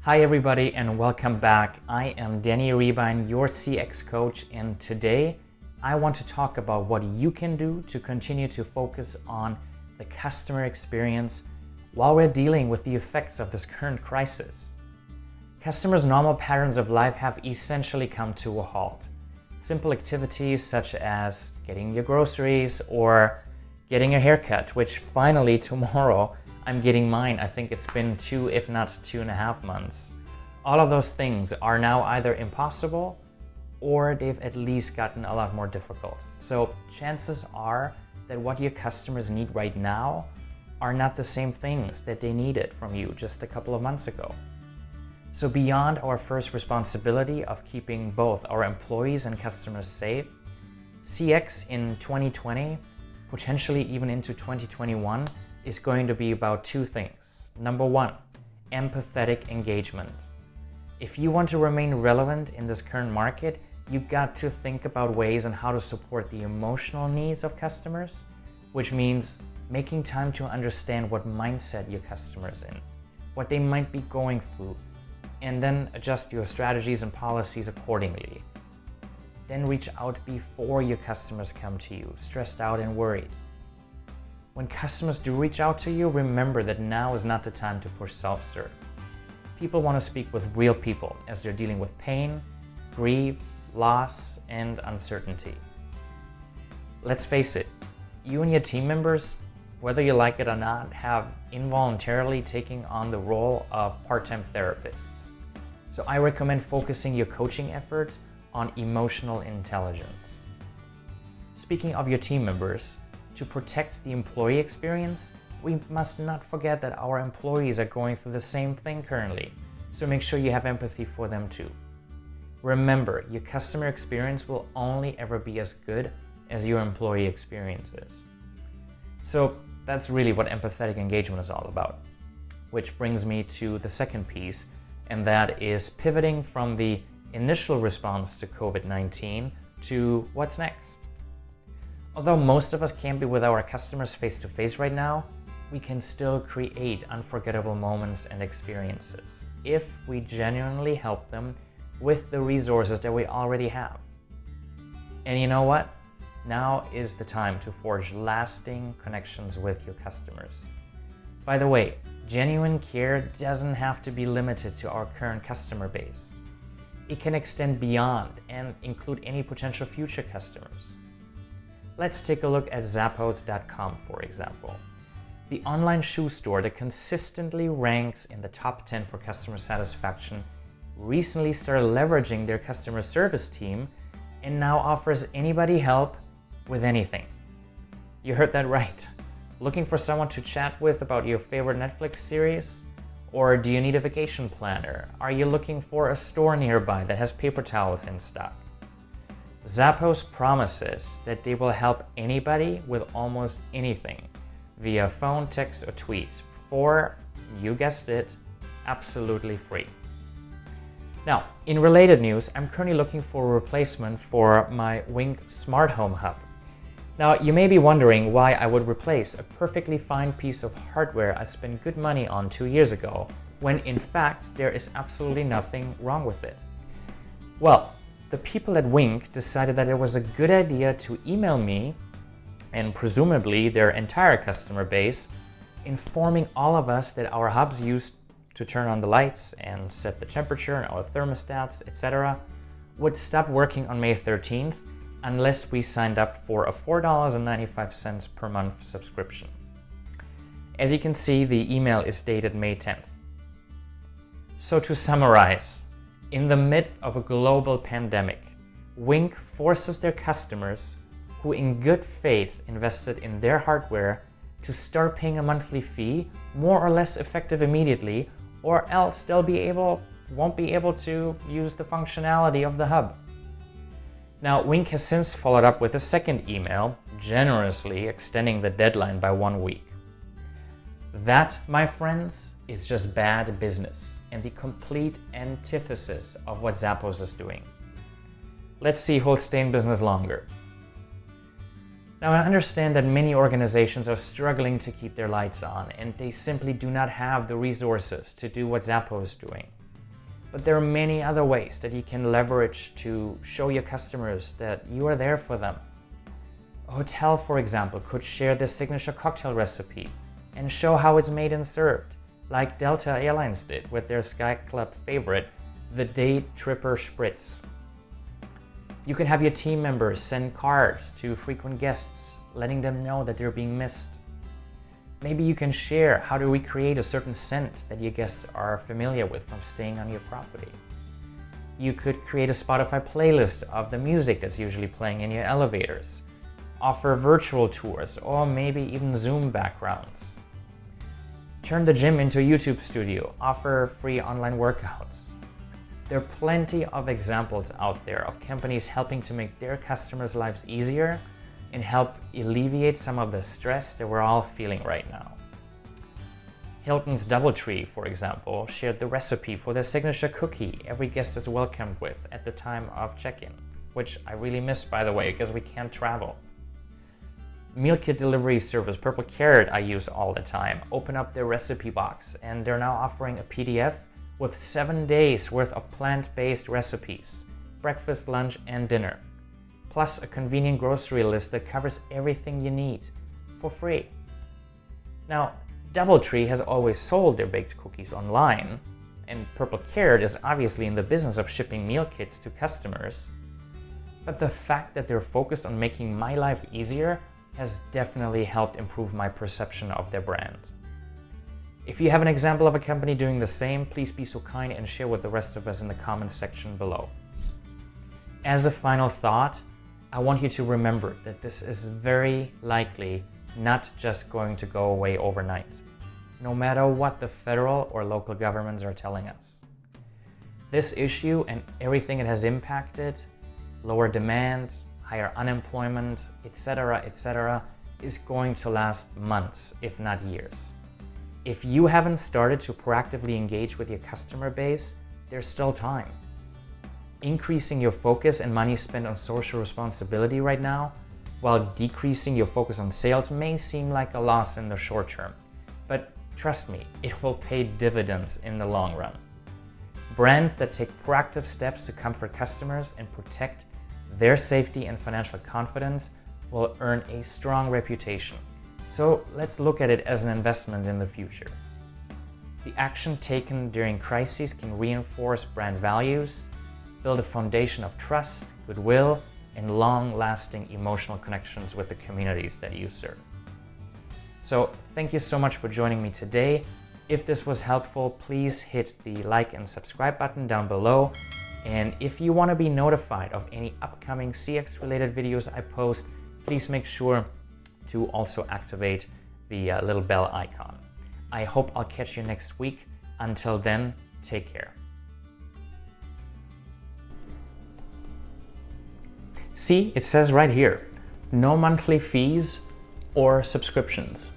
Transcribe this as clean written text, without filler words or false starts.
Hi everybody and welcome back. I am Danny Rebine, your CX coach, and today I want to talk about what you can do to continue to focus on the customer experience while we're dealing with the effects of this current crisis. Customers' normal patterns of life have essentially come to a halt. Simple activities such as getting your groceries or getting a haircut, which finally tomorrow I'm getting mine. I think it's been 2, if not 2.5 months. All of those things are now either impossible or they've at least gotten a lot more difficult. So chances are that what your customers need right now are not the same things that they needed from you just a couple of months ago. So beyond our first responsibility of keeping both our employees and customers safe, CX in 2020, potentially even into 2021, is going to be about two things. Number one, empathetic engagement. If you want to remain relevant in this current market, you got to think about ways on how to support the emotional needs of customers, which means making time to understand what mindset your customer's in, what they might be going through, and then adjust your strategies and policies accordingly. Then reach out before your customers come to you, stressed out and worried. When customers do reach out to you, remember that now is not the time to push self-serve. People want to speak with real people as they're dealing with pain, grief, loss, and uncertainty. Let's face it, you and your team members, whether you like it or not, have involuntarily taken on the role of part-time therapists. So I recommend focusing your coaching efforts on emotional intelligence. Speaking of your team members, to protect the employee experience, we must not forget that our employees are going through the same thing currently, so make sure you have empathy for them too. Remember, your customer experience will only ever be as good as your employee experience is. So that's really what empathetic engagement is all about, which brings me to the second piece, and that is pivoting from the initial response to COVID-19 to what's next. Although most of us can't be with our customers face-to-face right now, we can still create unforgettable moments and experiences if we genuinely help them with the resources that we already have. And you know what? Now is the time to forge lasting connections with your customers. By the way, genuine care doesn't have to be limited to our current customer base. It can extend beyond and include any potential future customers. Let's take a look at Zappos.com, for example. The online shoe store that consistently ranks in the top 10 for customer satisfaction recently started leveraging their customer service team and now offers anybody help with anything. You heard that right. Looking for someone to chat with about your favorite Netflix series? Or do you need a vacation planner? Are you looking for a store nearby that has paper towels in stock? Zappos promises that they will help anybody with almost anything via phone, text, or tweet for, you guessed it, absolutely free. Now, in related news, I'm currently looking for a replacement for my Wink Smart Home Hub. Now, you may be wondering why I would replace a perfectly fine piece of hardware I spent good money on 2 years ago, when in fact there is absolutely nothing wrong with it. Well, the people at Wink decided that it was a good idea to email me, and presumably their entire customer base, informing all of us that our hubs used to turn on the lights and set the temperature and our thermostats, etc., would stop working on May 13th unless we signed up for a $4.95 per month subscription. As you can see, the email is dated May 10th. So to summarize, in the midst of a global pandemic, Wink forces their customers who in good faith invested in their hardware to start paying a monthly fee, more or less effective immediately, or else won't be able to use the functionality of the hub. Now, Wink has since followed up with a second email, generously extending the deadline by 1 week. That, my friends, is just bad business and the complete antithesis of what Zappos is doing. Let's see who'll stay in business longer. Now, I understand that many organizations are struggling to keep their lights on and they simply do not have the resources to do what Zappos is doing. But there are many other ways that you can leverage to show your customers that you are there for them. A hotel, for example, could share their signature cocktail recipe and show how it's made and served, like Delta Airlines did with their Sky Club favorite, the Day Tripper Spritz. You can have your team members send cards to frequent guests, letting them know that they're being missed. Maybe you can share how to recreate a certain scent that your guests are familiar with from staying on your property. You could create a Spotify playlist of the music that's usually playing in your elevators, offer virtual tours, or maybe even Zoom backgrounds. Turn the gym into a YouTube studio, offer free online workouts. There are plenty of examples out there of companies helping to make their customers' lives easier and help alleviate some of the stress that we're all feeling right now. Hilton's DoubleTree, for example, shared the recipe for their signature cookie every guest is welcomed with at the time of check-in, which I really miss, by the way, because we can't travel. Meal kit delivery service Purple Carrot I use all the time open up their recipe box, and they're now offering a PDF with 7 days worth of plant-based recipes, breakfast, lunch, and dinner, plus a convenient grocery list that covers everything you need for free. Now, DoubleTree has always sold their baked cookies online, and Purple Carrot is obviously in the business of shipping meal kits to customers. But the fact that they're focused on making my life easier has definitely helped improve my perception of their brand. If you have an example of a company doing the same, please be so kind and share with the rest of us in the comments section below. As a final thought, I want you to remember that this is very likely not just going to go away overnight, no matter what the federal or local governments are telling us. This issue and everything it has impacted, lower demand, higher unemployment, etc., is going to last months, if not years. If you haven't started to proactively engage with your customer base, there's still time. Increasing your focus and money spent on social responsibility right now, while decreasing your focus on sales, may seem like a loss in the short term, but trust me, it will pay dividends in the long run. Brands that take proactive steps to comfort customers and protect their safety and financial confidence will earn a strong reputation. So let's look at it as an investment in the future. The action taken during crises can reinforce brand values, build a foundation of trust, goodwill, and long-lasting emotional connections with the communities that you serve. So thank you so much for joining me today. If this was helpful, please hit the like and subscribe button down below. And if you want to be notified of any upcoming CX-related videos I post, please make sure to also activate the little bell icon. I hope I'll catch you next week. Until then, take care. See, it says right here, no monthly fees or subscriptions.